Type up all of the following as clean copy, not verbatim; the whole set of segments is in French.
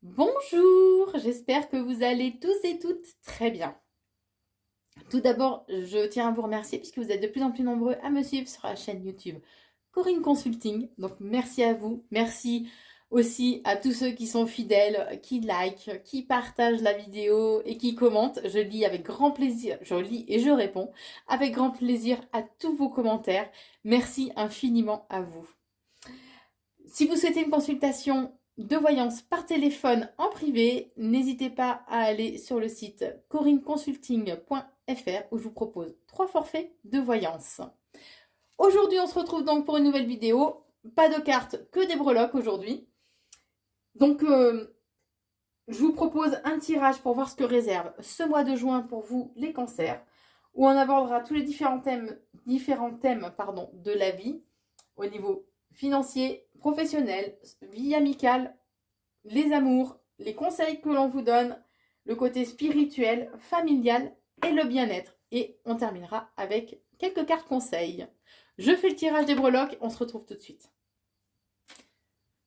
Bonjour, j'espère que vous allez tous et toutes très bien. Tout d'abord, je tiens à vous remercier puisque vous êtes de plus en plus nombreux à me suivre sur la chaîne YouTube Corinne Consulting. Donc merci à vous, merci aussi à tous ceux qui sont fidèles, qui likent, qui partagent la vidéo et qui commentent. Je lis avec grand plaisir, je lis et je réponds avec grand plaisir à tous vos commentaires. Merci infiniment à vous. Si vous souhaitez une consultation de voyance par téléphone en privé, n'hésitez pas à aller sur le site corinneconsulting.fr où je vous propose 3 forfaits de voyance. Aujourd'hui, on se retrouve donc pour une nouvelle vidéo. Pas de cartes, que des breloques aujourd'hui. Donc, je vous propose un tirage pour voir ce que réserve ce mois de juin pour vous, les cancers, où on abordera tous les différents thèmes de la vie au niveau financier, professionnel, vie amicale, les amours, les conseils que l'on vous donne, le côté spirituel, familial et le bien-être. Et on terminera avec quelques cartes conseils. Je fais le tirage des breloques, on se retrouve tout de suite.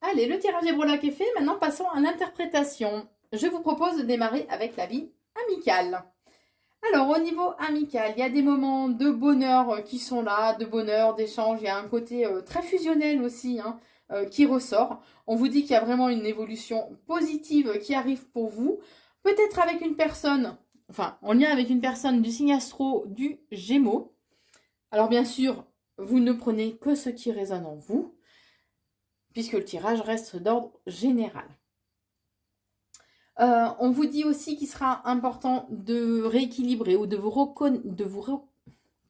Allez, le tirage des breloques est fait, maintenant passons à l'interprétation. Je vous propose de démarrer avec la vie amicale. Alors, au niveau amical, il y a des moments de bonheur qui sont là, de bonheur, d'échange. Il y a un côté très fusionnel aussi qui ressort. On vous dit qu'il y a vraiment une évolution positive qui arrive pour vous. Peut-être avec une personne, enfin, en lien avec une personne du signe astro du Gémeaux. Alors, bien sûr, vous ne prenez que ce qui résonne en vous, puisque le tirage reste d'ordre général. On vous dit aussi qu'il sera important de rééquilibrer ou de vous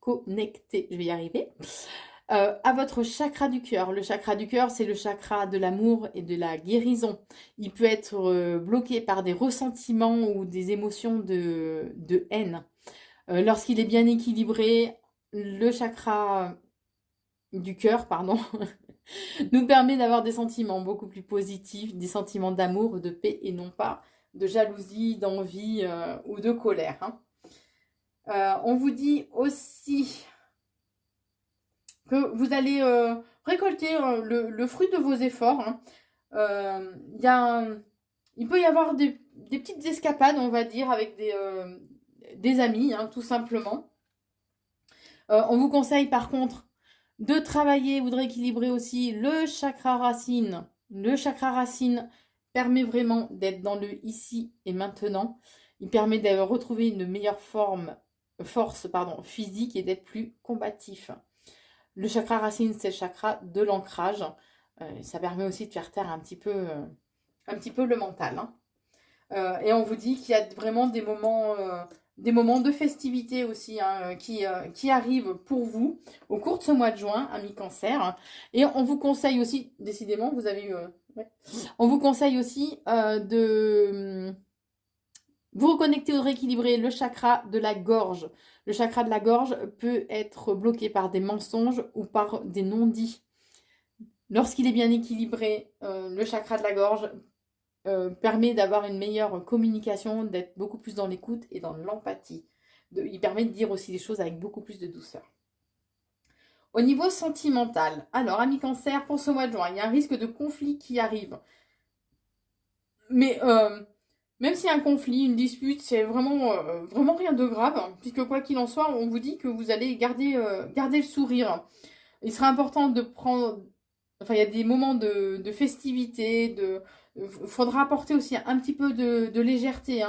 reconnecter, je vais y arriver, à votre chakra du cœur. Le chakra du cœur, c'est le chakra de l'amour et de la guérison. Il peut être bloqué par des ressentiments ou des émotions de haine. Lorsqu'il est bien équilibré, le chakra du cœur, pardon, nous permet d'avoir des sentiments beaucoup plus positifs, des sentiments d'amour, de paix et non pas de jalousie, d'envie ou de colère. On vous dit aussi que vous allez récolter le fruit de vos efforts. Il peut y avoir des petites escapades, on va dire, avec des amis, tout simplement. On vous conseille par contre de travailler ou de rééquilibrer aussi le chakra racine. Le chakra racine permet vraiment d'être dans le ici et maintenant. Il permet de retrouver une meilleure force physique et d'être plus combatif. Le chakra racine, c'est le chakra de l'ancrage. Ça permet aussi de faire taire un petit peu le mental. Et on vous dit qu'il y a vraiment des moments de festivité aussi qui arrivent pour vous au cours de ce mois de juin, amis cancer. Et on vous conseille aussi, décidément, vous avez eu... ouais. On vous conseille aussi de vous reconnecter ou rééquilibrer le chakra de la gorge. Le chakra de la gorge peut être bloqué par des mensonges ou par des non-dits. Lorsqu'il est bien équilibré, le chakra de la gorge permet d'avoir une meilleure communication, d'être beaucoup plus dans l'écoute et dans l'empathie. Il permet de dire aussi les choses avec beaucoup plus de douceur. Au niveau sentimental, alors, amis cancer, pour ce mois de juin, il y a un risque de conflit qui arrive. Mais même s'il y a un conflit, une dispute, c'est vraiment rien de grave, puisque quoi qu'il en soit, on vous dit que vous allez garder le sourire. Il sera important de prendre... Enfin, il y a des moments de festivité, il faudra apporter aussi un petit peu de légèreté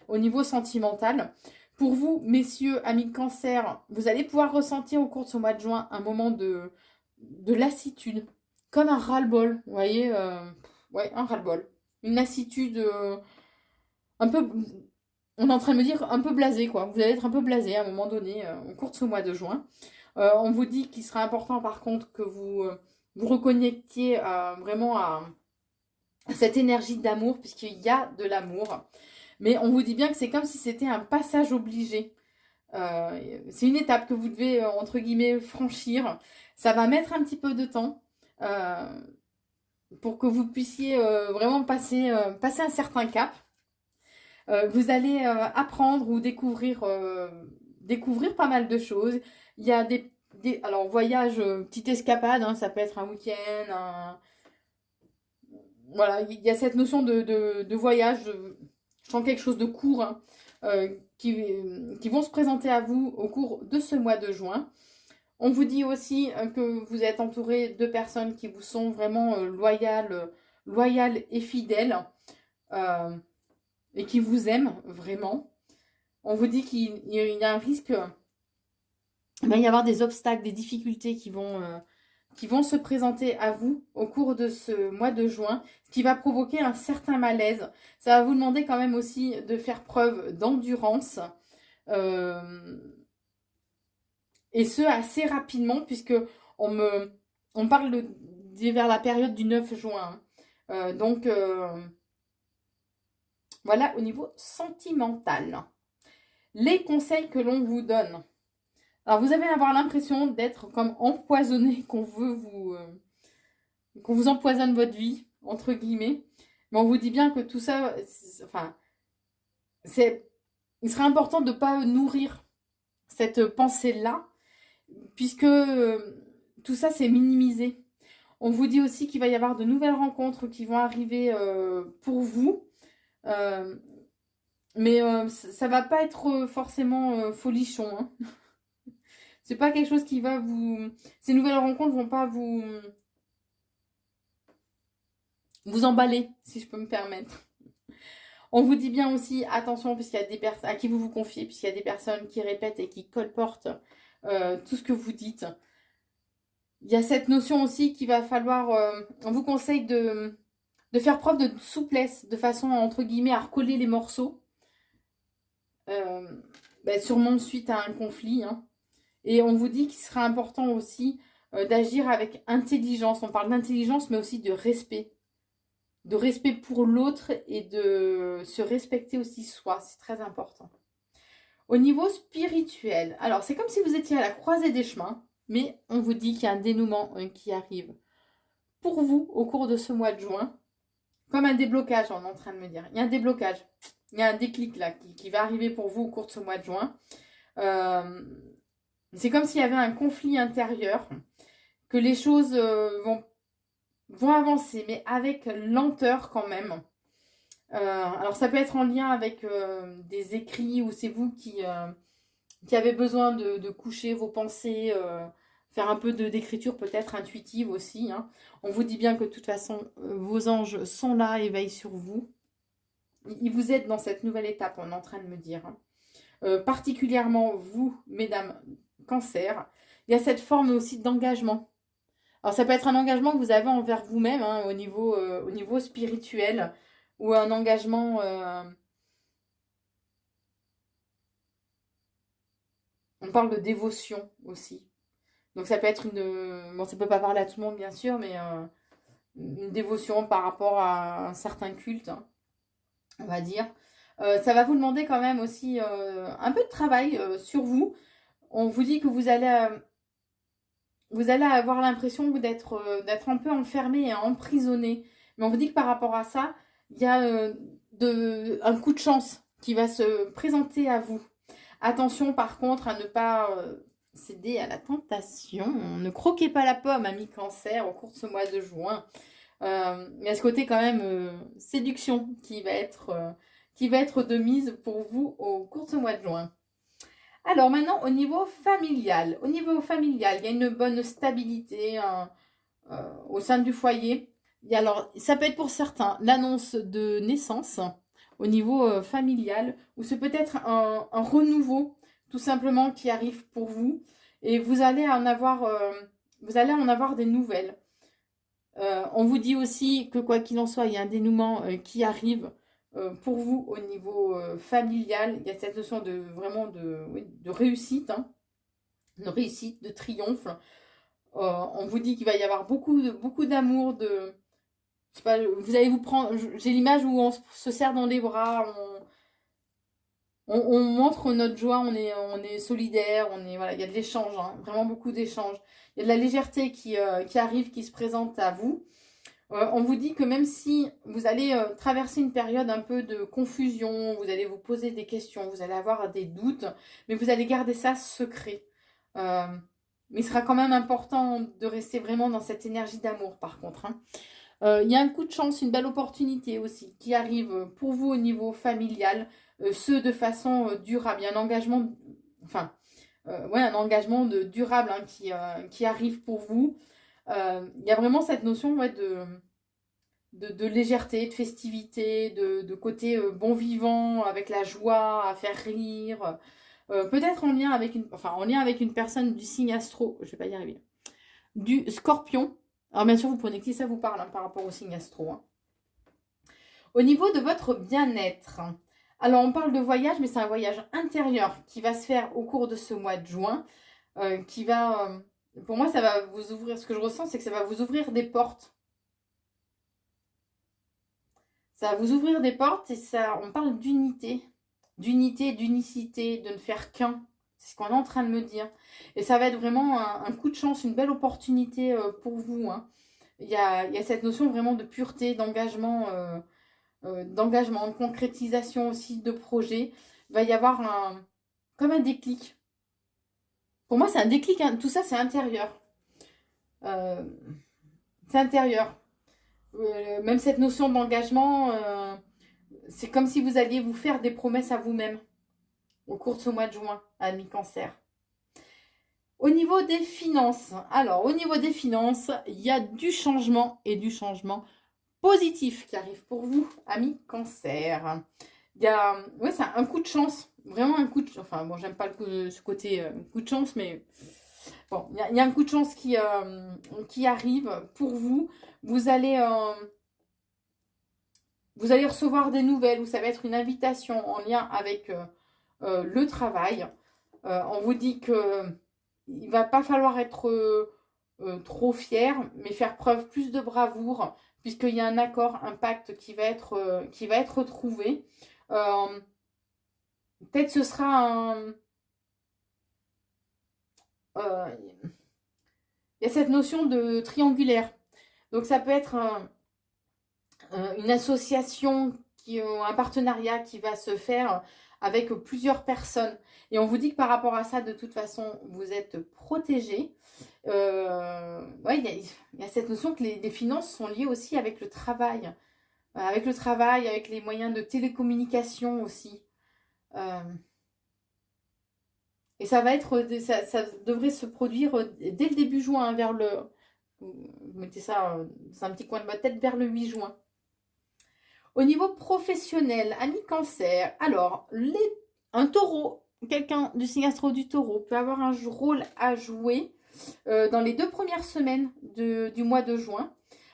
au niveau sentimental. Pour vous, messieurs, amis de cancer, vous allez pouvoir ressentir au cours de ce mois de juin un moment de lassitude, comme un ras-le-bol, vous voyez, ouais, un ras-le-bol. Une lassitude un peu, on est en train de me dire un peu blasé, quoi. Vous allez être un peu blasé à un moment donné au cours de ce mois de juin. On vous dit qu'il sera important par contre que vous reconnectiez vraiment à cette énergie d'amour, puisqu'il y a de l'amour. Mais on vous dit bien que c'est comme si c'était un passage obligé. C'est une étape que vous devez, entre guillemets, franchir. Ça va mettre un petit peu de temps pour que vous puissiez vraiment passer un certain cap. Vous allez apprendre ou découvrir pas mal de choses. Il y a alors voyage, petite escapade, ça peut être un week-end, voilà, il y a cette notion de voyage, je sens quelque chose de court, hein, qui vont se présenter à vous au cours de ce mois de juin. On vous dit aussi que vous êtes entouré de personnes qui vous sont vraiment loyales et fidèles et qui vous aiment vraiment. On vous dit qu'il y a un risque, il va y avoir des obstacles, des difficultés qui vont se présenter à vous au cours de ce mois de juin, ce qui va provoquer un certain malaise. Ça va vous demander quand même aussi de faire preuve d'endurance. Et ce, assez rapidement, puisque on parle vers la période du 9 juin. Donc, voilà au niveau sentimental. Les conseils que l'on vous donne. Alors, vous allez avoir l'impression d'être comme empoisonné, qu'on vous empoisonne votre vie, entre guillemets. Mais on vous dit bien que tout ça, il serait important de ne pas nourrir cette pensée-là, puisque tout ça, c'est minimisé. On vous dit aussi qu'il va y avoir de nouvelles rencontres qui vont arriver pour vous. Mais ça va pas être forcément folichon. Hein. C'est pas quelque chose qui va vous... Ces nouvelles rencontres vont pas vous emballer, si je peux me permettre. On vous dit bien aussi, attention, puisqu'il y a des personnes à qui vous vous confiez, puisqu'il y a des personnes qui répètent et qui colportent tout ce que vous dites. Il y a cette notion aussi qu'il va falloir... on vous conseille de faire preuve de souplesse, de façon, entre guillemets, à recoller les morceaux. Sûrement suite à un conflit. Hein. Et on vous dit qu'il sera important aussi d'agir avec intelligence. On parle d'intelligence, mais aussi de respect. De respect pour l'autre et de se respecter aussi soi. C'est très important. Au niveau spirituel, alors c'est comme si vous étiez à la croisée des chemins, mais on vous dit qu'il y a un dénouement qui arrive pour vous au cours de ce mois de juin. Comme un déblocage, on est en train de me dire. Il y a un déblocage. Il y a un déclic là qui va arriver pour vous au cours de ce mois de juin. C'est comme s'il y avait un conflit intérieur, que les choses vont avancer, mais avec lenteur quand même. Alors ça peut être en lien avec des écrits où c'est vous qui avez besoin de coucher vos pensées, faire un peu d'écriture peut-être intuitive aussi. Hein. On vous dit bien que de toute façon, vos anges sont là et veillent sur vous. Ils vous aident dans cette nouvelle étape, on est en train de me dire. Hein. Particulièrement vous, mesdames Cancer, il y a cette forme aussi d'engagement. Alors ça peut être un engagement que vous avez envers vous-même hein, au niveau spirituel ou un engagement... on parle de dévotion aussi. Donc ça peut être une... Bon, ça peut pas parler à tout le monde bien sûr, mais une dévotion par rapport à un certain culte, hein, on va dire. Ça va vous demander quand même aussi un peu de travail sur vous. On vous dit que vous allez avoir l'impression d'être un peu enfermé et emprisonné. Mais on vous dit que par rapport à ça, il y a un coup de chance qui va se présenter à vous. Attention par contre à ne pas céder à la tentation. Ne croquez pas la pomme, ami Cancer, au cours de ce mois de juin. Il y a ce côté quand même séduction qui va être de mise pour vous au cours de ce mois de juin. Alors maintenant, au niveau familial. Au niveau familial, il y a une bonne stabilité au sein du foyer. Alors, ça peut être pour certains l'annonce de naissance au niveau familial, ou c'est peut-être un renouveau tout simplement qui arrive pour vous. Et vous allez en avoir des nouvelles. On vous dit aussi que quoi qu'il en soit, il y a un dénouement qui arrive pour vous au niveau familial. Il y a cette notion de réussite, hein, de réussite, de triomphe. On vous dit qu'il va y avoir beaucoup d'amour, je sais pas, vous allez vous prendre, j'ai l'image où on se serre dans les bras, on montre notre joie, on est solidaire, voilà, il y a de l'échange, hein, vraiment beaucoup d'échanges. Il y a de la légèreté qui arrive, qui se présente à vous. On vous dit que même si vous allez traverser une période un peu de confusion, vous allez vous poser des questions, vous allez avoir des doutes, mais vous allez garder ça secret. Mais il sera quand même important de rester vraiment dans cette énergie d'amour par contre. Hein. Il y a un coup de chance, une belle opportunité aussi qui arrive pour vous au niveau familial, ce de façon durable. Il y a un engagement, enfin, ouais, un engagement durable hein, qui arrive pour vous. Il y a vraiment cette notion ouais, de légèreté, de festivité, de côté bon vivant, avec la joie, à faire rire. Peut-être en lien avec une personne du signe astro, je vais pas y arriver, du scorpion. Alors bien sûr, vous prenez qui ça vous parle hein, par rapport au signe astro. Hein. Au niveau de votre bien-être, alors on parle de voyage, mais c'est un voyage intérieur qui va se faire au cours de ce mois de juin, qui va, pour moi, ça va vous ouvrir, ce que je ressens, c'est que ça va vous ouvrir des portes. Ça va vous ouvrir des portes et ça, on parle d'unité, d'unicité, de ne faire qu'un. C'est ce qu'on est en train de me dire. Et ça va être vraiment un coup de chance, une belle opportunité pour vous. Hein. Il y a cette notion vraiment de pureté, d'engagement, de concrétisation aussi de projet. Il va y avoir comme un déclic. Pour moi, c'est un déclic. Hein. Tout ça, c'est intérieur. Euh, c'est intérieur. Même cette notion d'engagement, c'est comme si vous alliez vous faire des promesses à vous-même au cours de ce mois de juin, à mi-cancer. Au niveau des finances, alors au niveau des finances, il y a du changement et du changement positif qui arrive pour vous, amis cancer. Il y a, ouais, c'est un coup de chance, vraiment un coup de, enfin bon, j'aime pas ce côté coup de chance, mais bon, il y a un coup de chance qui arrive pour vous. Vous allez recevoir des nouvelles ou ça va être une invitation en lien avec le travail. On vous dit que il va pas falloir être trop fier, mais faire preuve plus de bravoure, puisqu'il y a un accord, un pacte qui va être trouvé. Peut-être ce sera un... il y a cette notion de triangulaire. Donc ça peut être une association, un partenariat qui va se faire avec plusieurs personnes. Et on vous dit que par rapport à ça, de toute façon, vous êtes protégé. Ouais, il y a cette notion que les finances sont liées aussi avec le travail. Avec les moyens de télécommunication aussi. Et ça devrait se produire dès le début juin, hein, vers le... Vous mettez ça dans un petit coin de votre tête, vers le 8 juin. Au niveau professionnel, ami cancer, alors, un taureau, quelqu'un du signe astro du taureau peut avoir un rôle à jouer dans les 2 premières semaines du mois de juin.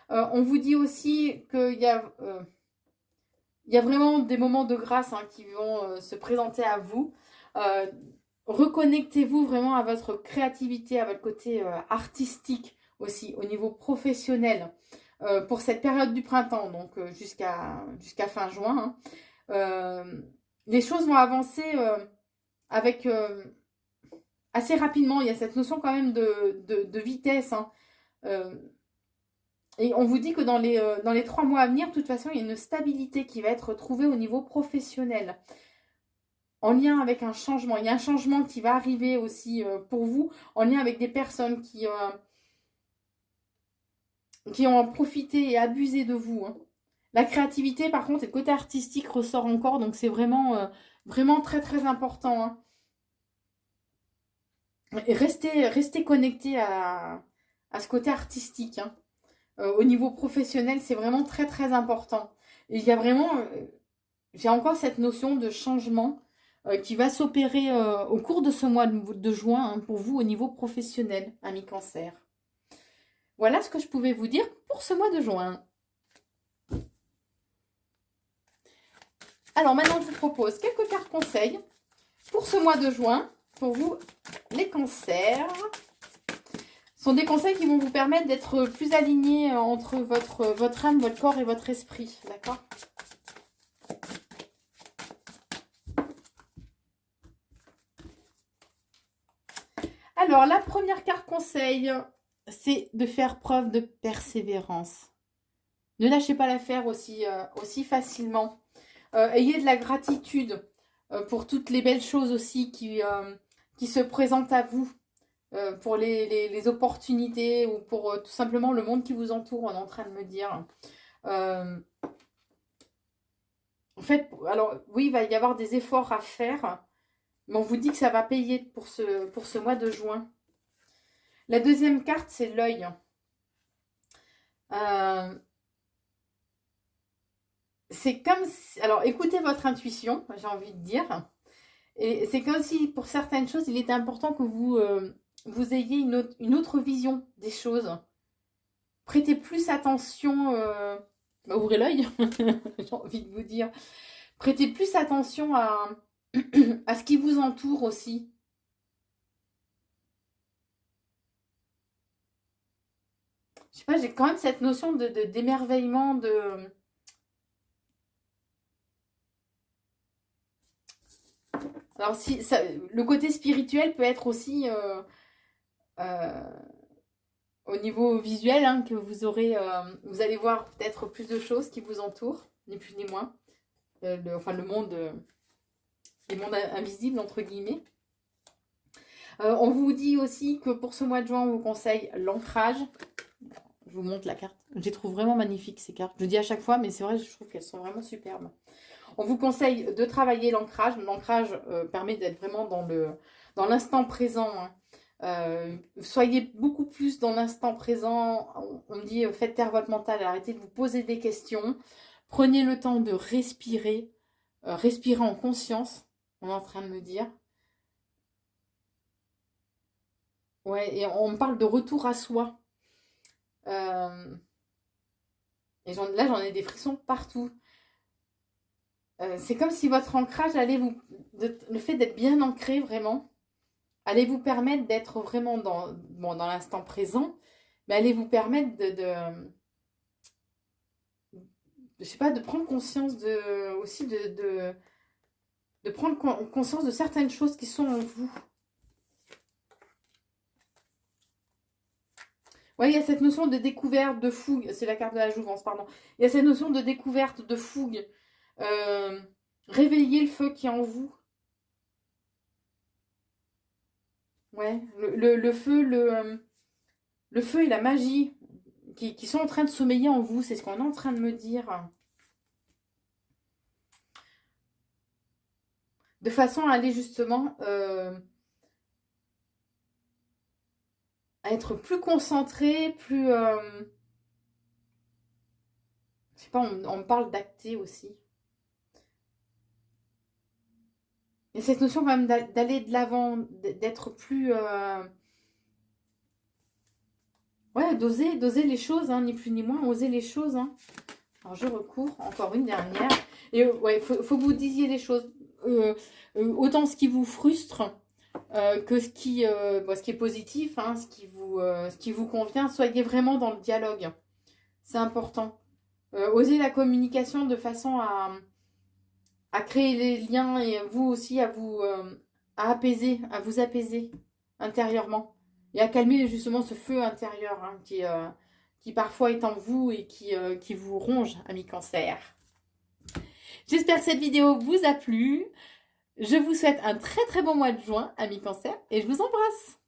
On vous dit aussi qu'il y a vraiment des moments de grâce hein, qui vont se présenter à vous. Reconnectez-vous vraiment à votre créativité, à votre côté artistique aussi, au niveau professionnel. Pour cette période du printemps, donc jusqu'à fin juin. Hein. Les choses vont avancer avec assez rapidement. Il y a cette notion quand même de vitesse. Hein. Et on vous dit que dans les 3 mois à venir, de toute façon, il y a une stabilité qui va être trouvée au niveau professionnel. En lien avec un changement. Il y a un changement qui va arriver aussi pour vous, en lien avec des personnes qui ont profité et abusé de vous. Hein. La créativité, par contre, et le côté artistique ressort encore, donc c'est vraiment, vraiment très très important. Hein. Et restez connecté à ce côté artistique. Hein. Au niveau professionnel, c'est vraiment très très important. Et il y a vraiment, j'ai encore cette notion de changement qui va s'opérer au cours de ce mois de juin hein, pour vous au niveau professionnel, ami cancer. Voilà ce que je pouvais vous dire pour ce mois de juin. Alors maintenant, je vous propose quelques cartes conseils pour ce mois de juin, pour vous, les cancers. Ce sont des conseils qui vont vous permettre d'être plus alignés entre votre âme, votre corps et votre esprit. D'accord ? Alors, la première carte conseil, c'est de faire preuve de persévérance. Ne lâchez pas l'affaire aussi facilement. Ayez de la gratitude pour toutes les belles choses aussi qui se présentent à vous pour les opportunités ou pour tout simplement le monde qui vous entoure, on est en train de me dire. En fait, alors oui, il va y avoir des efforts à faire, mais on vous dit que ça va payer pour ce mois de juin. La deuxième carte, c'est l'œil. C'est comme si... Alors, écoutez votre intuition, j'ai envie de dire. Et c'est comme si, pour certaines choses, il était important que vous ayez une autre vision des choses. Prêtez plus attention... ouvrez l'œil, j'ai envie de vous dire. Prêtez plus attention à ce qui vous entoure aussi. Je sais pas, j'ai quand même cette notion d'émerveillement, Alors, si le côté spirituel peut être aussi euh, au niveau visuel, hein, que vous aurez, vous allez voir peut-être plus de choses qui vous entourent, ni plus ni moins. Enfin, le monde, les mondes invisibles, entre guillemets. On vous dit aussi que pour ce mois de juin, on vous conseille l'ancrage. Je vous montre la carte. Je les trouve vraiment magnifiques, ces cartes. Je le dis à chaque fois, mais c'est vrai, je trouve qu'elles sont vraiment superbes. On vous conseille de travailler l'ancrage. L'ancrage permet d'être vraiment dans l'instant présent. Hein. Soyez beaucoup plus dans l'instant présent. On me dit, faites taire votre mental, arrêtez de vous poser des questions. Prenez le temps de respirer. Respirez en conscience, on est en train de me dire. Ouais, et on me parle de retour à soi. Et là, j'en ai des frissons partout. C'est comme si votre ancrage allait le fait d'être bien ancré vraiment, allait vous permettre d'être vraiment dans l'instant présent, mais allait vous permettre je sais pas, de prendre conscience aussi de prendre conscience de certaines choses qui sont en vous. Ouais, il y a cette notion de découverte, de fougue. C'est la carte de la jouvence, pardon. Il y a cette notion de découverte, de fougue. Réveillez le feu qui est en vous. Ouais, le feu, le feu et la magie qui sont en train de sommeiller en vous. C'est ce qu'on est en train de me dire. De façon à aller justement... à être plus concentré, plus... je sais pas, on me parle d'acter aussi. Il y a cette notion quand même d'aller de l'avant, d'être plus... ouais, d'oser les choses, hein, ni plus ni moins, oser les choses. Hein. Alors je recours, encore une dernière. Et ouais, faut que vous disiez les choses. Autant ce qui vous frustre... que ce qui est positif, hein, ce qui vous convient, soyez vraiment dans le dialogue. C'est important. Osez la communication de façon à créer les liens et vous aussi à vous apaiser intérieurement et à calmer justement ce feu intérieur hein, qui parfois est en vous et qui vous ronge, amis cancer. J'espère que cette vidéo vous a plu. Je vous souhaite un très très bon mois de juin, amis cancer, et je vous embrasse.